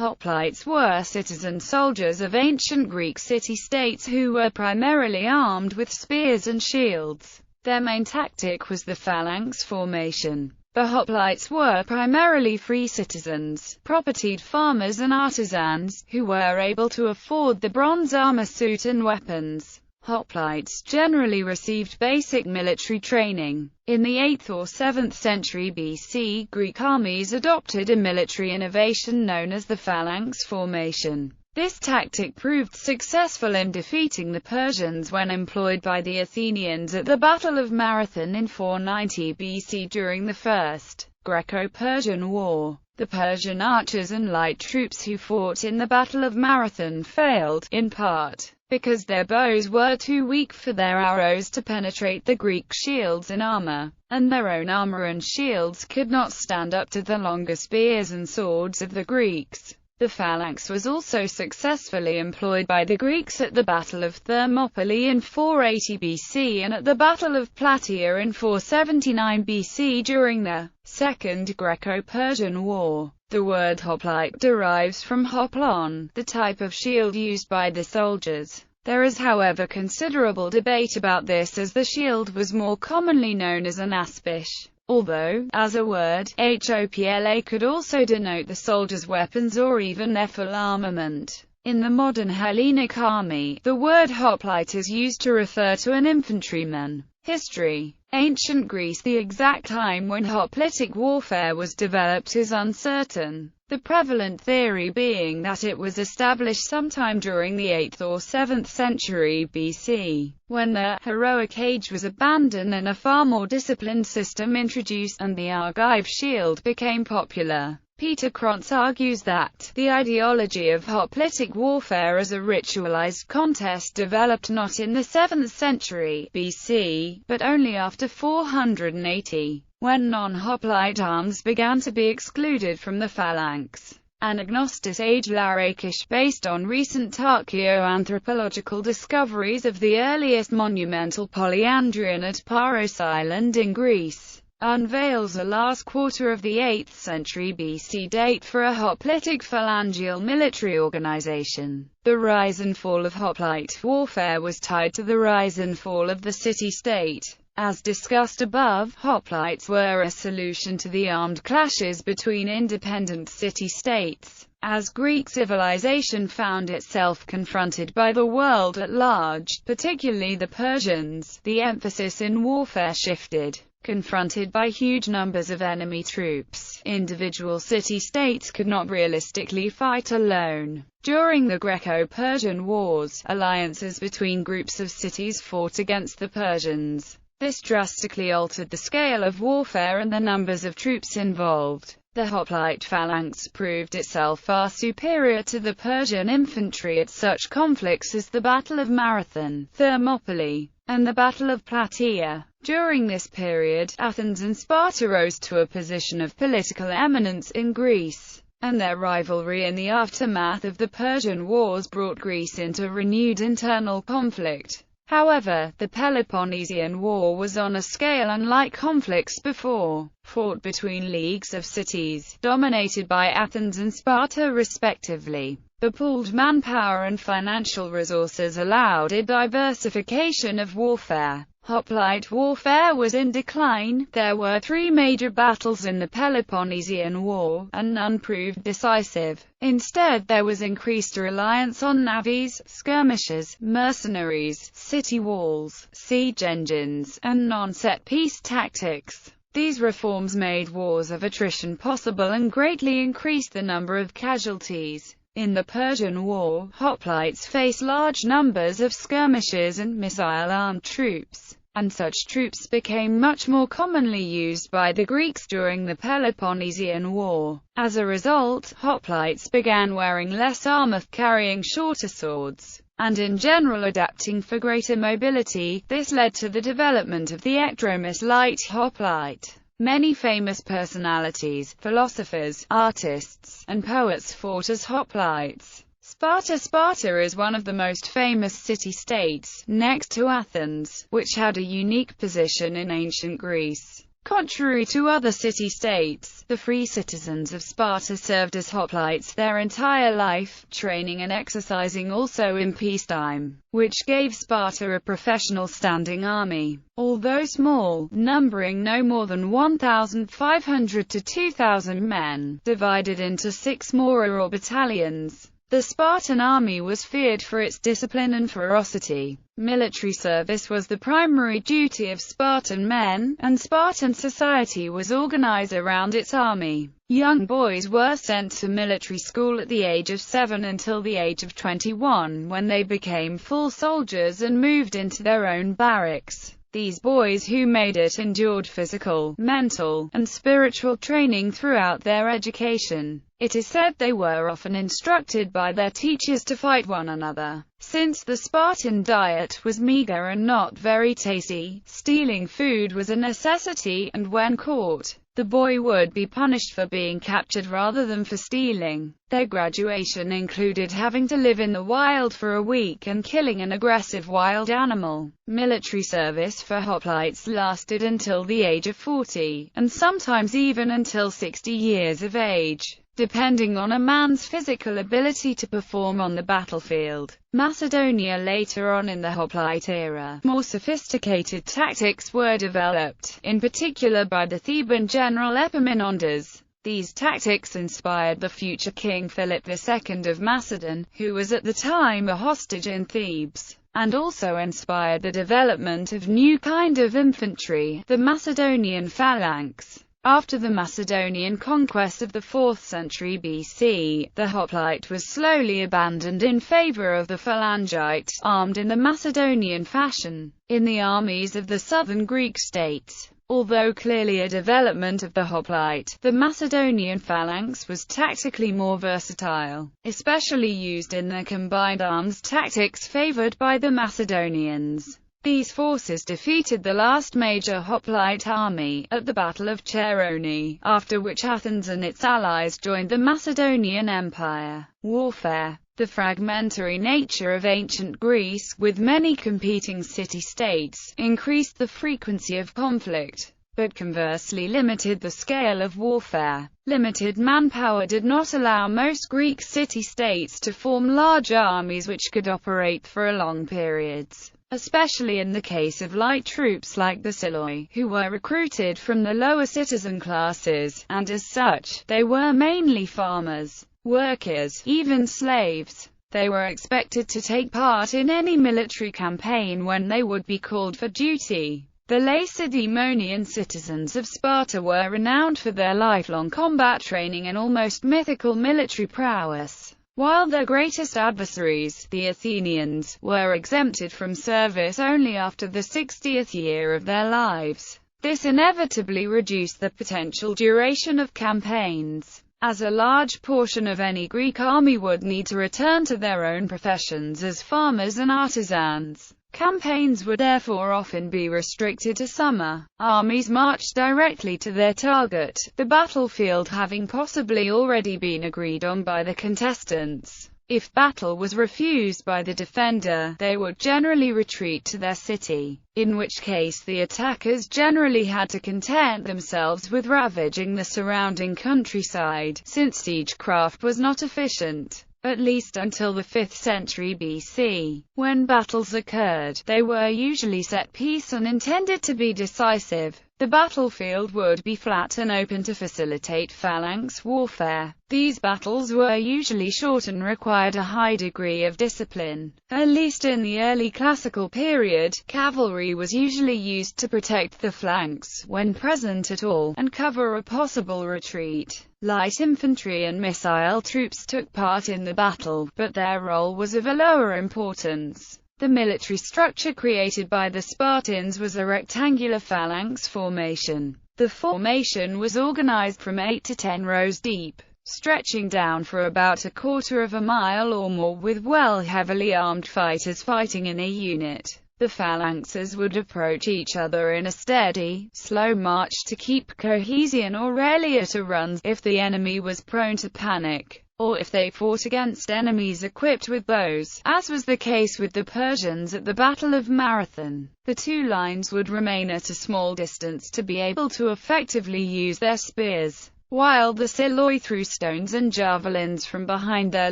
Hoplites were citizen soldiers of ancient Greek city-states who were primarily armed with spears and shields. Their main tactic was the Phalanx Formation. The Hoplites were primarily free citizens, propertied farmers and artisans, who were able to afford the bronze armor suit and weapons. Hoplites generally received basic military training. In the 8th or 7th century BC, Greek armies adopted a military innovation known as the Phalanx Formation. This tactic proved successful in defeating the Persians when employed by the Athenians at the Battle of Marathon in 490 BC during the First Greco-Persian War. The Persian archers and light troops who fought in the Battle of Marathon failed, in part, because their bows were too weak for their arrows to penetrate the Greek shields and armor, and their own armor and shields could not stand up to the longer spears and swords of the Greeks. The phalanx was also successfully employed by the Greeks at the Battle of Thermopylae in 480 BC and at the Battle of Plataea in 479 BC during the Second Greco-Persian War. The word hoplite derives from hoplon, the type of shield used by the soldiers. There is however considerable debate about this, as the shield was more commonly known as an aspish. Although, as a word, hopla could also denote the soldiers' weapons or even their full armament. In the modern Hellenic army, the word hoplite is used to refer to an infantryman. History. Ancient Greece. The exact time when hoplitic warfare was developed is uncertain, the prevalent theory being that it was established sometime during the 8th or 7th century BC, when the heroic age was abandoned and a far more disciplined system introduced, and the Argive shield became popular. Peter Krantz argues that the ideology of hoplitic warfare as a ritualized contest developed not in the 7th century BC, but only after 480, when non-hoplite arms began to be excluded from the phalanx. Anagnostis Age Larakis, based on recent archaeoanthropological discoveries of the earliest monumental polyandrion at Paros Island in Greece, unveils a last quarter of the 8th century BC date for a hoplitic phalangeal military organization. The rise and fall of hoplite warfare was tied to the rise and fall of the city-state. As discussed above, hoplites were a solution to the armed clashes between independent city-states. As Greek civilization found itself confronted by the world at large, particularly the Persians, the emphasis in warfare shifted. Confronted by huge numbers of enemy troops, individual city-states could not realistically fight alone. During the Greco-Persian Wars, alliances between groups of cities fought against the Persians. This drastically altered the scale of warfare and the numbers of troops involved. The hoplite phalanx proved itself far superior to the Persian infantry at such conflicts as the Battle of Marathon, Thermopylae, and the Battle of Plataea. During this period, Athens and Sparta rose to a position of political eminence in Greece, and their rivalry in the aftermath of the Persian Wars brought Greece into renewed internal conflict. However, the Peloponnesian War was on a scale unlike conflicts before, fought between leagues of cities, dominated by Athens and Sparta respectively. The pooled manpower and financial resources allowed a diversification of warfare. Hoplite warfare was in decline. There were 3 major battles in the Peloponnesian War, and none proved decisive. Instead, there was increased reliance on navies, skirmishers, mercenaries, city walls, siege engines, and non-set-piece tactics. These reforms made wars of attrition possible and greatly increased the number of casualties. In the Persian War, hoplites faced large numbers of skirmishers and missile-armed troops, and such troops became much more commonly used by the Greeks during the Peloponnesian War. As a result, hoplites began wearing less armor, carrying shorter swords, and in general adapting for greater mobility. This led to the development of the ecdromis light hoplite. Many famous personalities, philosophers, artists, and poets fought as hoplites. Sparta is one of the most famous city-states, next to Athens, which had a unique position in ancient Greece. Contrary to other city-states, the free citizens of Sparta served as hoplites their entire life, training and exercising also in peacetime, which gave Sparta a professional standing army. Although small, numbering no more than 1,500 to 2,000 men, divided into 6 mora or battalions, the Spartan army was feared for its discipline and ferocity. Military service was the primary duty of Spartan men, and Spartan society was organized around its army. Young boys were sent to military school at the age of 7 until the age of 21, when they became full soldiers and moved into their own barracks. These boys who made it endured physical, mental, and spiritual training throughout their education. It is said they were often instructed by their teachers to fight one another. Since the Spartan diet was meager and not very tasty, stealing food was a necessity, and when caught, the boy would be punished for being captured rather than for stealing. Their graduation included having to live in the wild for a week and killing an aggressive wild animal. Military service for hoplites lasted until the age of 40, and sometimes even until 60 years of age, depending on a man's physical ability to perform on the battlefield. Macedonia. Later on in the hoplite era, more sophisticated tactics were developed, in particular by the Theban general Epaminondas. These tactics inspired the future king Philip II of Macedon, who was at the time a hostage in Thebes, and also inspired the development of new kind of infantry, the Macedonian Phalanx. After the Macedonian conquest of the 4th century BC, the hoplite was slowly abandoned in favor of the phalangite, armed in the Macedonian fashion, in the armies of the southern Greek states. Although clearly a development of the hoplite, the Macedonian phalanx was tactically more versatile, especially used in the combined arms tactics favored by the Macedonians. These forces defeated the last major hoplite army, at the Battle of Chaeronea, after which Athens and its allies joined the Macedonian Empire. Warfare. The fragmentary nature of ancient Greece, with many competing city-states, increased the frequency of conflict, but conversely limited the scale of warfare. Limited manpower did not allow most Greek city-states to form large armies which could operate for long periods, especially in the case of light troops like the Siloi, who were recruited from the lower citizen classes, and as such, they were mainly farmers, workers, even slaves. They were expected to take part in any military campaign when they would be called for duty. The Lacedaemonian citizens of Sparta were renowned for their lifelong combat training and almost mythical military prowess, while their greatest adversaries, the Athenians, were exempted from service only after the 60th year of their lives. This inevitably reduced the potential duration of campaigns, as a large portion of any Greek army would need to return to their own professions as farmers and artisans. Campaigns would therefore often be restricted to summer. Armies marched directly to their target, the battlefield having possibly already been agreed on by the contestants. If battle was refused by the defender, they would generally retreat to their city, in which case the attackers generally had to content themselves with ravaging the surrounding countryside, since siegecraft was not efficient. At least until the 5th century BC. When battles occurred, they were usually set piece and intended to be decisive. The battlefield would be flat and open to facilitate phalanx warfare. These battles were usually short and required a high degree of discipline. At least in the early classical period, cavalry was usually used to protect the flanks, when present at all, and cover a possible retreat. Light infantry and missile troops took part in the battle, but their role was of a lower importance. The military structure created by the Spartans was a rectangular phalanx formation. The formation was organized from 8 to 10 rows deep, stretching down for about a quarter of a mile or more, with heavily armed fighters fighting in a unit. The phalanxes would approach each other in a steady, slow march to keep cohesion, or rarely at a run, if the enemy was prone to panic. or if they fought against enemies equipped with bows, as was the case with the Persians at the Battle of Marathon. The two lines would remain at a small distance to be able to effectively use their spears, while the Siloi threw stones and javelins from behind their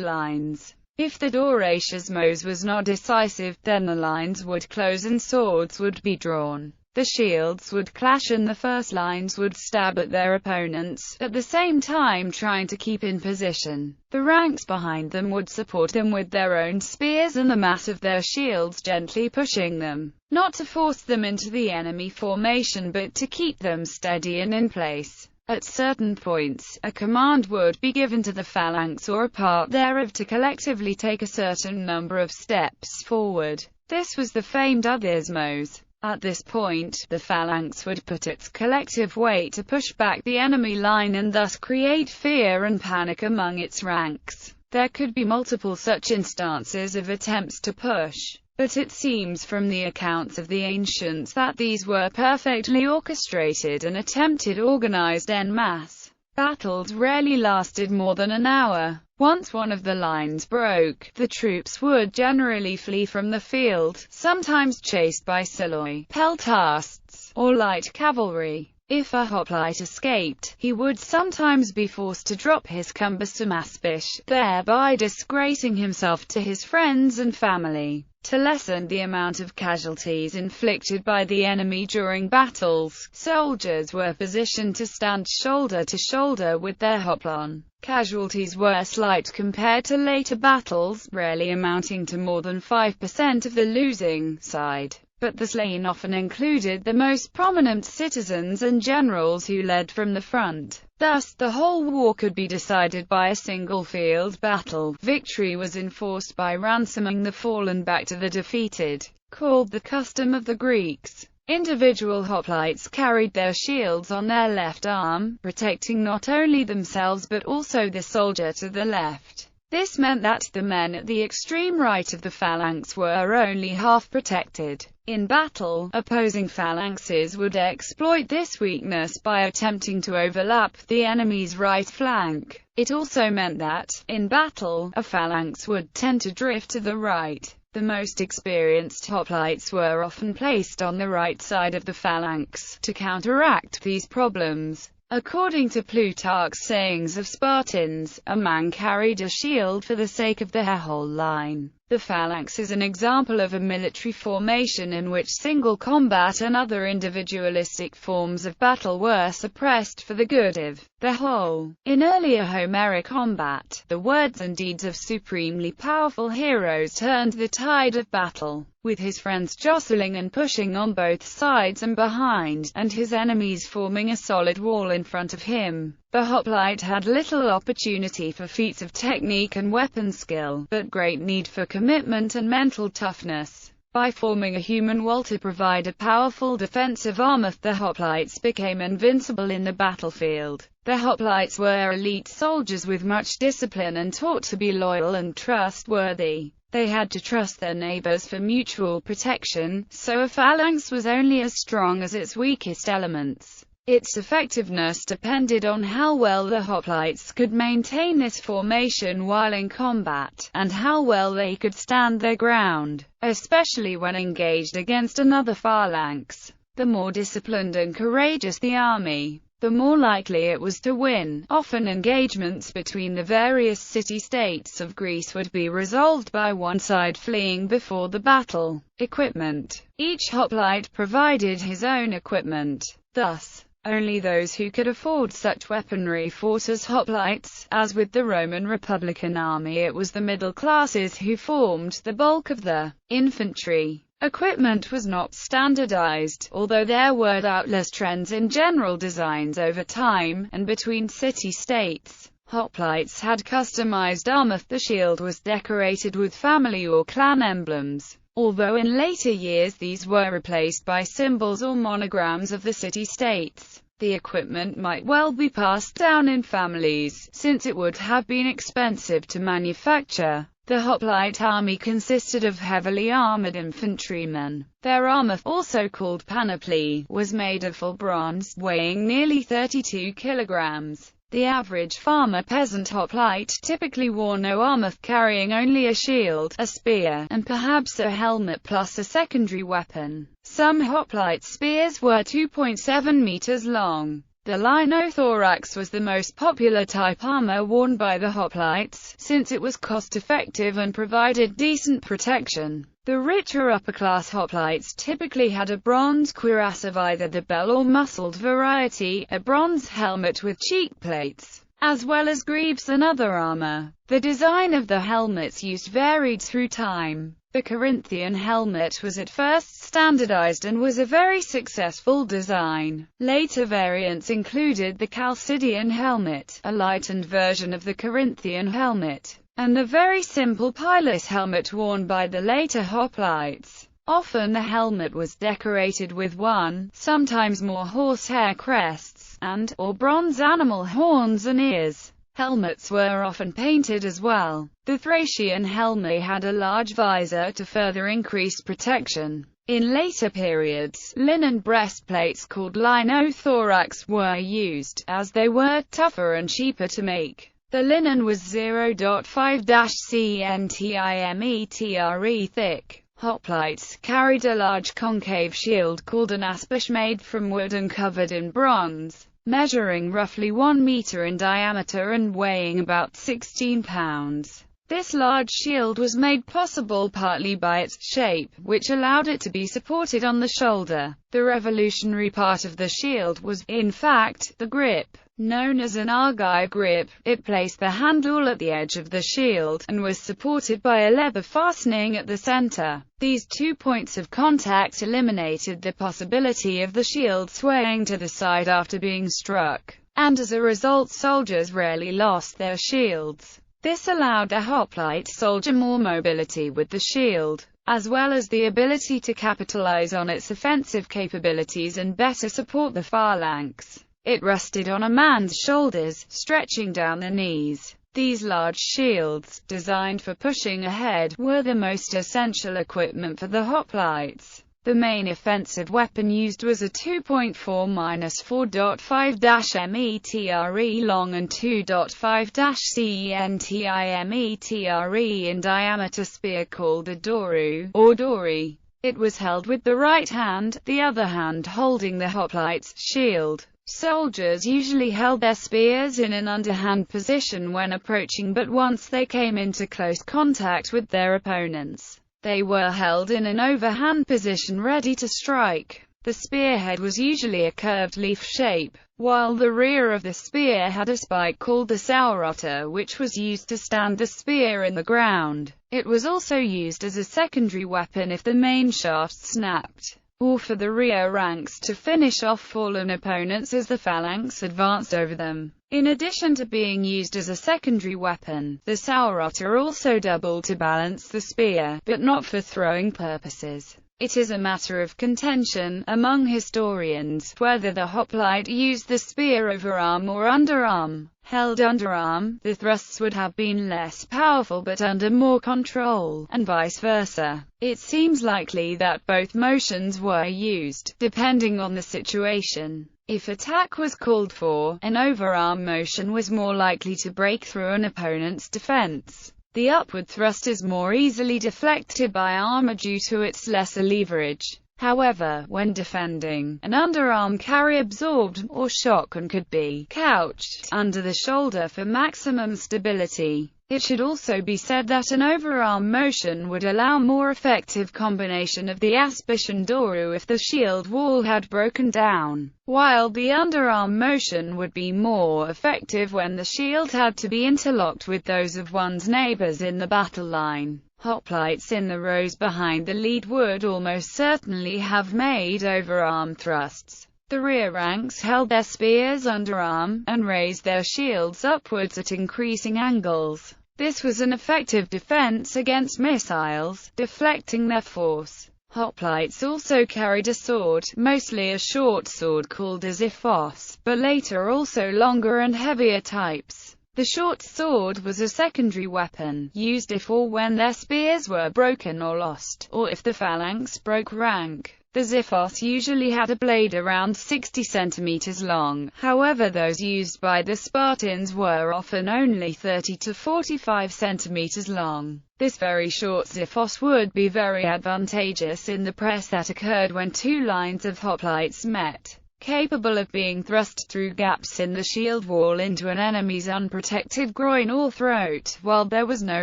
lines. If the Doratiasmos was not decisive, then the lines would close and swords would be drawn. The shields would clash and the first lines would stab at their opponents, at the same time trying to keep in position. The ranks behind them would support them with their own spears and the mass of their shields gently pushing them, not to force them into the enemy formation but to keep them steady and in place. At certain points, a command would be given to the phalanx or a part thereof to collectively take a certain number of steps forward. This was the famed Udismos. At this point, the phalanx would put its collective weight to push back the enemy line and thus create fear and panic among its ranks. There could be multiple such instances of attempts to push, but it seems from the accounts of the ancients that these were perfectly orchestrated and attempted organized en masse. Battles rarely lasted more than an hour. Once one of the lines broke, the troops would generally flee from the field, sometimes chased by Siloi, peltasts, or light cavalry. If a hoplite escaped, he would sometimes be forced to drop his cumbersome aspish, thereby disgracing himself to his friends and family. To lessen the amount of casualties inflicted by the enemy during battles, soldiers were positioned to stand shoulder to shoulder with their hoplon. Casualties were slight compared to later battles, rarely amounting to more than 5% of the losing side. But the slain often included the most prominent citizens and generals who led from the front. Thus, the whole war could be decided by a single field battle. Victory was enforced by ransoming the fallen back to the defeated, called the custom of the Greeks. Individual hoplites carried their shields on their left arm, protecting not only themselves but also the soldier to the left. This meant that the men at the extreme right of the phalanx were only half protected. In battle, opposing phalanxes would exploit this weakness by attempting to overlap the enemy's right flank. It also meant that, in battle, a phalanx would tend to drift to the right. The most experienced hoplites were often placed on the right side of the phalanx to counteract these problems. According to Plutarch's sayings of Spartans, a man carried a shield for the sake of the whole line. The phalanx is an example of a military formation in which single combat and other individualistic forms of battle were suppressed for the good of the whole. In earlier Homeric combat, the words and deeds of supremely powerful heroes turned the tide of battle, with his friends jostling and pushing on both sides and behind, and his enemies forming a solid wall in front of him. The hoplite had little opportunity for feats of technique and weapon skill, but great need for commitment and mental toughness. By forming a human wall to provide a powerful defensive armor, the hoplites became invincible in the battlefield. The hoplites were elite soldiers with much discipline and taught to be loyal and trustworthy. They had to trust their neighbors for mutual protection, so a phalanx was only as strong as its weakest elements. Its effectiveness depended on how well the hoplites could maintain this formation while in combat, and how well they could stand their ground, especially when engaged against another phalanx. The more disciplined and courageous the army, the more likely it was to win. Often engagements between the various city-states of Greece would be resolved by one side fleeing before the battle. Equipment. Each hoplite provided his own equipment. Thus, only those who could afford such weaponry fought as hoplites. As with the Roman Republican army, it was the middle classes who formed the bulk of the infantry. Equipment was not standardized, although there were doubtless trends in general designs over time, and between city-states. Hoplites had customized armor. The shield was decorated with family or clan emblems, although in later years these were replaced by symbols or monograms of the city-states. The equipment might well be passed down in families, since it would have been expensive to manufacture. The hoplite army consisted of heavily armored infantrymen. Their armor, also called panoply, was made of full bronze, weighing nearly 32 kilograms. The average farmer-peasant hoplite typically wore no armor, carrying only a shield, a spear, and perhaps a helmet plus a secondary weapon. Some hoplite spears were 2.7 meters long. The linothorax was the most popular type armor worn by the hoplites, since it was cost-effective and provided decent protection. The richer upper-class hoplites typically had a bronze cuirass of either the bell or muscled variety, a bronze helmet with cheek plates, as well as greaves and other armor. The design of the helmets used varied through time. The Corinthian helmet was at first standardized and was a very successful design. Later variants included the Chalcidian helmet, a lightened version of the Corinthian helmet, and the very simple pilotis helmet worn by the later hoplites. Often the helmet was decorated with one, sometimes more horsehair crests, and, or bronze animal horns and ears. Helmets were often painted as well. The Thracian helmet had a large visor to further increase protection. In later periods, linen breastplates called linothorax were used, as they were tougher and cheaper to make. The linen was 0.5-centimetre thick. Hoplites carried a large concave shield called an aspush made from wood and covered in bronze, measuring roughly 1 meter in diameter and weighing about 16 pounds. This large shield was made possible partly by its shape, which allowed it to be supported on the shoulder. The revolutionary part of the shield was, in fact, the grip. Known as an argive grip, it placed the handle at the edge of the shield, and was supported by a leather fastening at the center. These 2 points of contact eliminated the possibility of the shield swaying to the side after being struck, and as a result soldiers rarely lost their shields. This allowed a hoplite soldier more mobility with the shield, as well as the ability to capitalize on its offensive capabilities and better support the phalanx. It rested on a man's shoulders, stretching down the knees. These large shields, designed for pushing ahead, were the most essential equipment for the hoplites. The main offensive weapon used was a 2.4-4.5-metre long and 2.5-centimetre in diameter spear called a doru, or dori. It was held with the right hand, the other hand holding the hoplite's shield. Soldiers usually held their spears in an underhand position when approaching, but once they came into close contact with their opponents, they were held in an overhand position ready to strike. The spearhead was usually a curved leaf shape, while the rear of the spear had a spike called the sauroter, which was used to stand the spear in the ground. It was also used as a secondary weapon if the main shaft snapped, or for the rear ranks to finish off fallen opponents as the phalanx advanced over them. In addition to being used as a secondary weapon, the sauroter also doubled to balance the spear, but not for throwing purposes. It is a matter of contention among historians whether the hoplite used the spear overarm or underarm. Held underarm, the thrusts would have been less powerful but under more control, and vice versa. It seems likely that both motions were used, depending on the situation. If attack was called for, an overarm motion was more likely to break through an opponent's defense. The upward thrust is more easily deflected by armor due to its lesser leverage. However, when defending, an underarm carry absorbed, or shock, and could be couched under the shoulder for maximum stability. It should also be said that an overarm motion would allow more effective combination of the aspush and doru if the shield wall had broken down, while the underarm motion would be more effective when the shield had to be interlocked with those of one's neighbors in the battle line. Hoplites in the rows behind the lead would almost certainly have made overarm thrusts. The rear ranks held their spears underarm, and raised their shields upwards at increasing angles. This was an effective defense against missiles, deflecting their force. Hoplites also carried a sword, mostly a short sword called a xiphos, but later also longer and heavier types. The short sword was a secondary weapon, used if or when their spears were broken or lost, or if the phalanx broke rank. The xiphos usually had a blade around 60 centimeters long, however those used by the Spartans were often only 30 to 45 centimeters long. This very short xiphos would be very advantageous in the press that occurred when two lines of hoplites met, capable of being thrust through gaps in the shield wall into an enemy's unprotected groin or throat, while there was no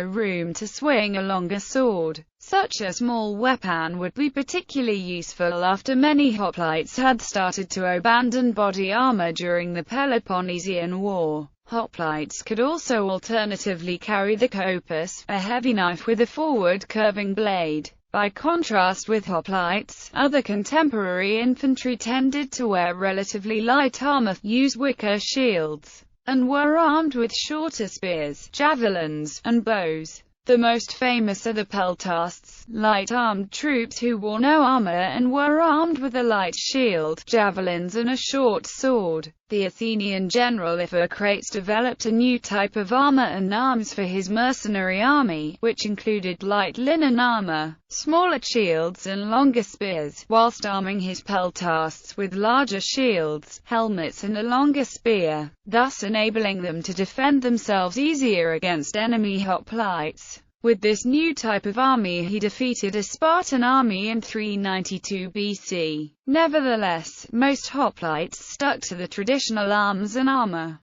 room to swing a longer sword. Such a small weapon would be particularly useful after many hoplites had started to abandon body armor during the Peloponnesian War. Hoplites could also alternatively carry the kopis, a heavy knife with a forward curving blade. By contrast with hoplites, other contemporary infantry tended to wear relatively light armor, use wicker shields, and were armed with shorter spears, javelins, and bows. The most famous are the peltasts, light-armed troops who wore no armor and were armed with a light shield, javelins and a short sword. The Athenian general Iphicrates developed a new type of armor and arms for his mercenary army, which included light linen armor, smaller shields and longer spears, whilst arming his peltasts with larger shields, helmets and a longer spear, thus enabling them to defend themselves easier against enemy hoplites. With this new type of army he defeated a Spartan army in 392 BC. Nevertheless, most hoplites stuck to the traditional arms and armor.